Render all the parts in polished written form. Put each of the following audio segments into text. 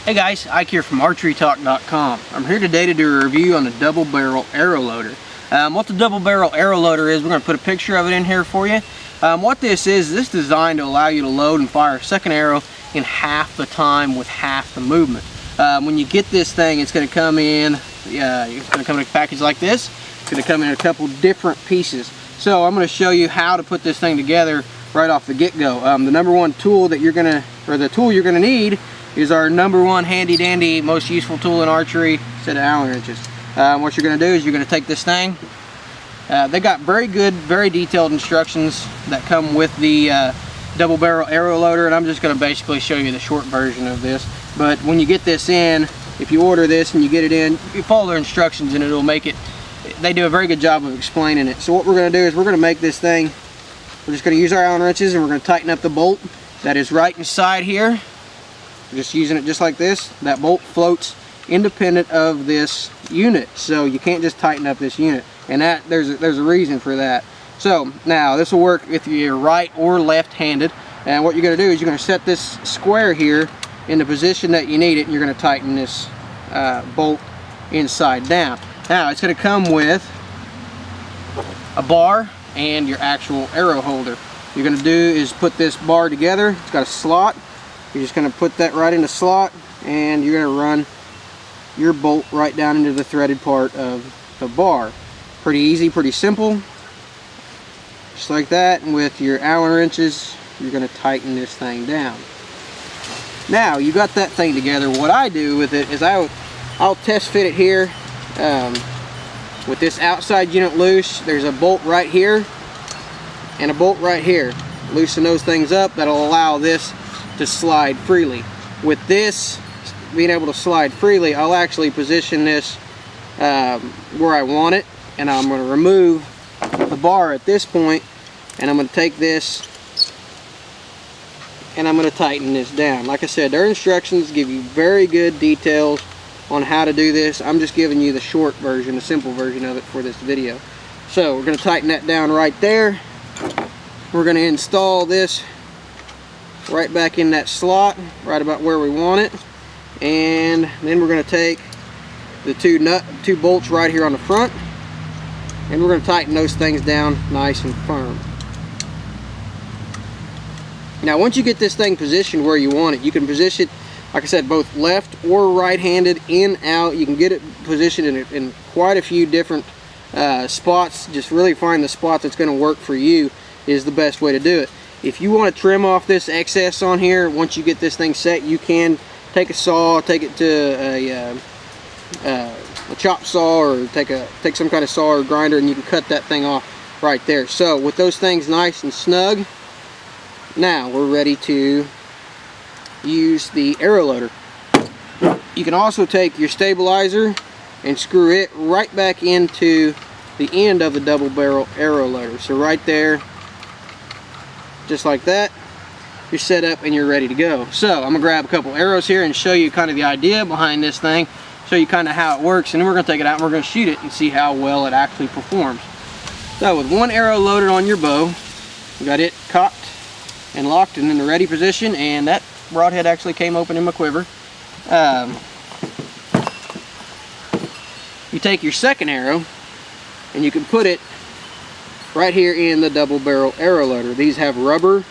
Hey guys, Ike here from ArcheryTalk.com. I'm here today to do a review on the double barrel Aeroloader. What the double barrel Aeroloader is, we're going to put a picture of it in here for you. What this is designed to allow you to load and fire a second arrow in half the time with half the movement. When you get this thing, it's going to come in, it's going to come in a package like this. It's going to come in a couple different pieces. So I'm going to show you how to put this thing together right off the get-go. The number one tool that you're going to, or the tool you're going to need, is our number one handy dandy most useful tool in archery, set of Allen wrenches. What you're going to do is you're going to take this thing. They got very good, very detailed instructions that come with the double barrel Aeroloader, and I'm just going to basically show you the short version of this. But when you get this in, if you order this and you get it in, you follow their instructions and it'll make it, they do a very good job of explaining it. So what we're going to do is we're going to make this thing, we're just going to use our Allen wrenches and we're going to tighten up the bolt that is right inside here. Just using it just like this. That bolt floats independent of this unit, so you can't just tighten up this unit, and that there's a reason for that. So now this will work if you're right or left-handed, and what you're going to do is you're going to set this square here in the position that you need it, and you're going to tighten this bolt inside down. Now it's going to come with a bar and your actual arrow holder. What you're going to do is put this bar together. It's got a slot. You're just going to put that right in the slot, and you're going to run your bolt right down into the threaded part of the bar. Pretty easy, pretty simple. Just like that, and with your Allen wrenches, you're going to tighten this thing down. Now, you got that thing together. What I do with it is I'll test fit it here. With this outside unit loose, there's a bolt right here and a bolt right here. Loosen those things up. That'll allow this to slide freely. With this being able to slide freely, I'll actually position this where I want it, and I'm going to remove the bar at this point, and I'm going to take this and I'm going to tighten this down. Like I said, their instructions give you very good details on how to do this. I'm just giving you the short version, the simple version of it for this video. So we're going to tighten that down right there. We're going to install this right back in that slot, right about where we want it, and then we're going to take the two bolts right here on the front, and we're going to tighten those things down nice and firm. Now once you get this thing positioned where you want it, you can position it, like I said, both left or right-handed, in, out. You can get it positioned in quite a few different spots. Just really find the spot that's going to work for you is the best way to do it. If you want to trim off this excess on here, once you get this thing set, you can take a saw, take it to a chop saw, or take some kind of saw or grinder, and you can cut that thing off right there. So with those things nice and snug, now we're ready to use the Aeroloader. You can also take your stabilizer and screw it right back into the end of the double barrel Aeroloader. So right there, just like that, you're set up and you're ready to go. So I'm gonna grab a couple arrows here and show you kind of the idea behind this thing, show you kind of how it works, and then we're gonna take it out and we're gonna shoot it and see how well it actually performs. So with one arrow loaded on your bow, you got it cocked and locked and in the ready position, and that broadhead actually came open in my quiver. You take your second arrow and you can put it right here in the double barrel Aeroloader. These have rubber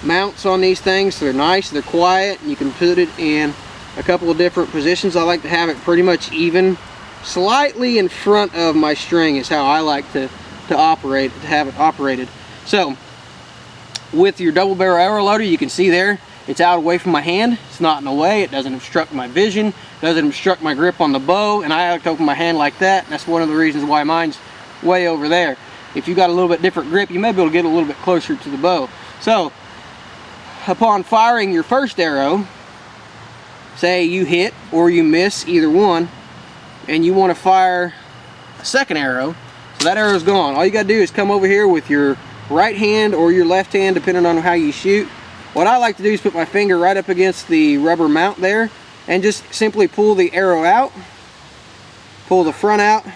mounts on these things, so they're nice, they're quiet, and you can put it in a couple of different positions. I like to have it pretty much even, slightly in front of my string is how I like to have it operated. So with your double barrel Aeroloader, you can see there, it's out away from my hand. It's not in the way. It doesn't obstruct my vision, doesn't obstruct my grip on the bow, and I like to open my hand like that. That's one of the reasons why mine's way over there. If you got a little bit different grip, you may be able to get a little bit closer to the bow. So upon firing your first arrow, say you hit or you miss either one, and you want to fire a second arrow, so that arrow's gone. All you got to do is come over here with your right hand or your left hand, depending on how you shoot. What I like to do is put my finger right up against the rubber mount there and just simply pull the arrow out, pull the front out,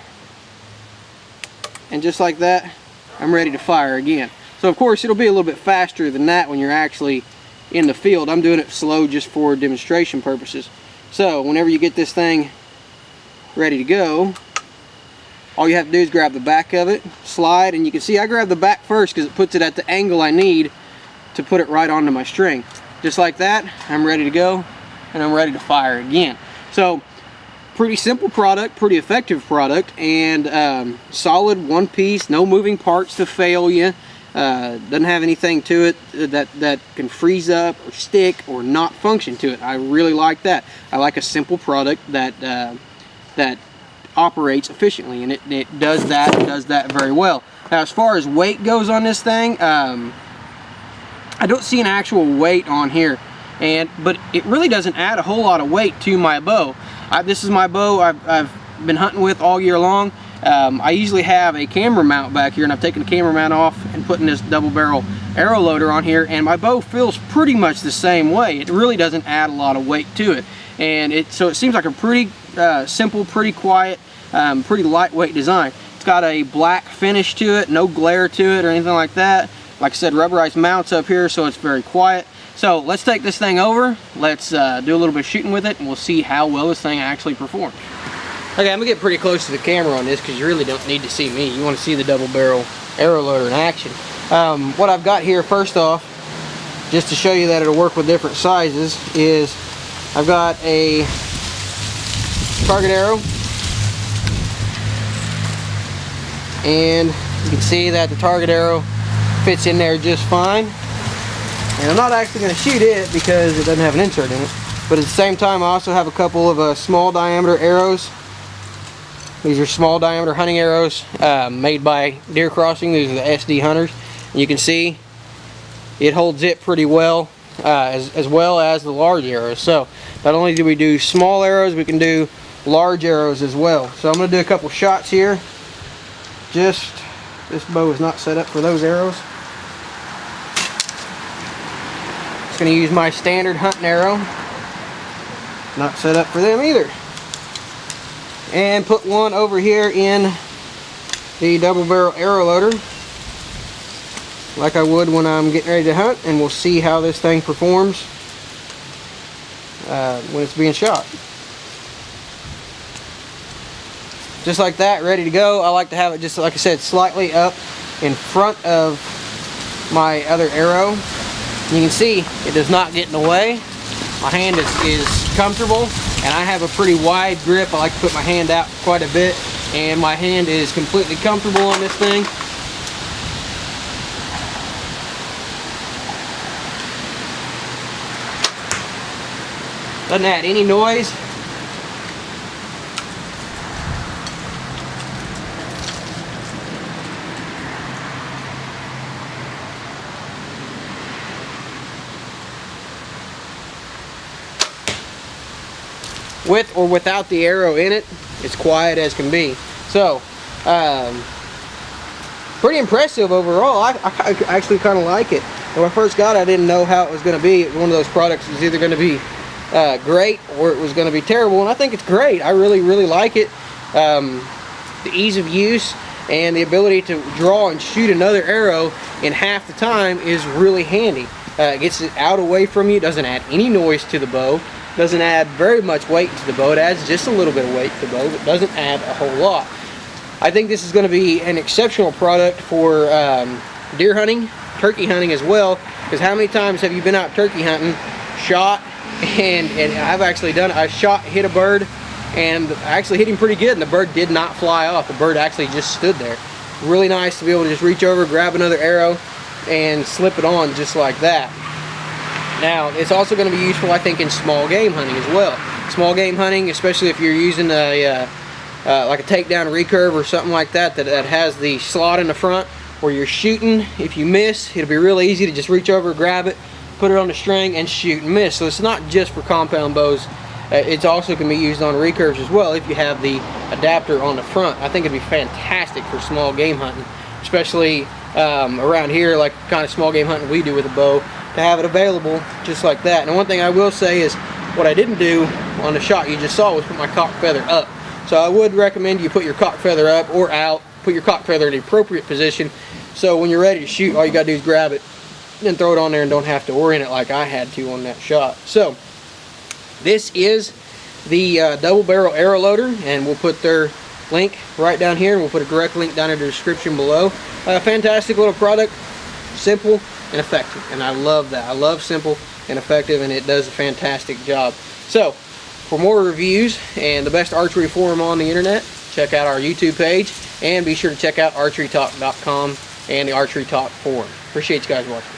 and just like that, I'm ready to fire again. So of course it'll be a little bit faster than that when you're actually in the field. I'm doing it slow just for demonstration purposes. So whenever you get this thing ready to go, all you have to do is grab the back of it, slide, and you can see I grab the back first because it puts it at the angle I need to put it right onto my string. Just like that, I'm ready to go, and I'm ready to fire again. So pretty simple product, pretty effective product, and solid one piece, no moving parts to fail you. Doesn't have anything to it that can freeze up or stick or not function to it. I really like that. I like a simple product that that operates efficiently, and it does that very well. Now, as far as weight goes on this thing, I don't see an actual weight on here, but it really doesn't add a whole lot of weight to my bow. This is my bow I've been hunting with all year long. I usually have a camera mount back here, and I've taken the camera mount off and putting this double barrel Aeroloader on here, and my bow feels pretty much the same way. It really doesn't add a lot of weight to it, and so it seems like a pretty simple, pretty quiet, pretty lightweight design. It's got a black finish to it, no glare to it or anything like that. Like I said, rubberized mounts up here, so it's very quiet. So let's take this thing over, let's do a little bit of shooting with it, and we'll see how well this thing actually performs. Okay, I'm gonna get pretty close to the camera on this because you really don't need to see me. You want to see the double barrel Aeroloader in action. What I've got here, first off, just to show you that it'll work with different sizes, is I've got a target arrow, and you can see that the target arrow fits in there just fine. And I'm not actually going to shoot it because it doesn't have an insert in it, but at the same time I also have a couple of small diameter arrows. These are small diameter hunting arrows made by Deer Crossing. These are the SD Hunters, and you can see it holds it pretty well, as well as the large arrows. So not only do we do small arrows, we can do large arrows as well. So I'm going to do a couple shots here. Just, this bow is not set up for those arrows. Just going to use my standard hunting arrow, not set up for them either. And put one over here in the double barrel Aeroloader, like I would when I'm getting ready to hunt, and we'll see how this thing performs when it's being shot. Just like that, ready to go. I like to have it, just like I said, slightly up in front of my other arrow. You can see it does not get in the way. My hand is comfortable, and I have a pretty wide grip. I like to put my hand out quite a bit, and my hand is completely comfortable on this thing. Doesn't add any noise. With or without the arrow in it, it's quiet as can be. So, pretty impressive overall. I actually kind of like it. When I first got it, I didn't know how it was going to be. It was one of those products that was either going to be great or it was going to be terrible, and I think it's great. I really like it. The ease of use and the ability to draw and shoot another arrow in half the time is really handy. It gets it out away from you, doesn't add any noise to the bow, doesn't add very much weight to the bow. It adds just a little bit of weight to the bow, but doesn't add a whole lot. I think this is going to be an exceptional product for deer hunting, turkey hunting as well, because how many times have you been out turkey hunting, shot, and I've actually done it. I shot, hit a bird, and I actually hit him pretty good, and the bird did not fly off. The bird actually just stood there. Really nice to be able to just reach over, grab another arrow, and slip it on just like that. Now, it's also going to be useful, I think, in small game hunting as well. Small game hunting, especially if you're using a like a takedown recurve or something like that, that has the slot in the front where you're shooting. If you miss, it'll be real easy to just reach over, grab it, put it on the string, and shoot and miss. So it's not just for compound bows. It also can be used on recurves as well if you have the adapter on the front. I think it'd be fantastic for small game hunting, especially around here, like kind of small game hunting we do with a bow, to have it available just like that. And one thing I will say is, what I didn't do on the shot you just saw was put my cock feather up. So I would recommend you put your cock feather up or out, put your cock feather in the appropriate position, so when you're ready to shoot, all you gotta do is grab it and throw it on there and don't have to orient it like I had to on that shot. So this is the double barrel Aeroloader, and we'll put their link right down here, and we'll put a direct link down in the description below. Fantastic little product, simple and effective, and I love that. I love simple and effective, and it does a fantastic job. So for more reviews and the best archery forum on the internet, check out our YouTube page, and be sure to check out ArcheryTalk.com and the Archery Talk forum. Appreciate you guys watching.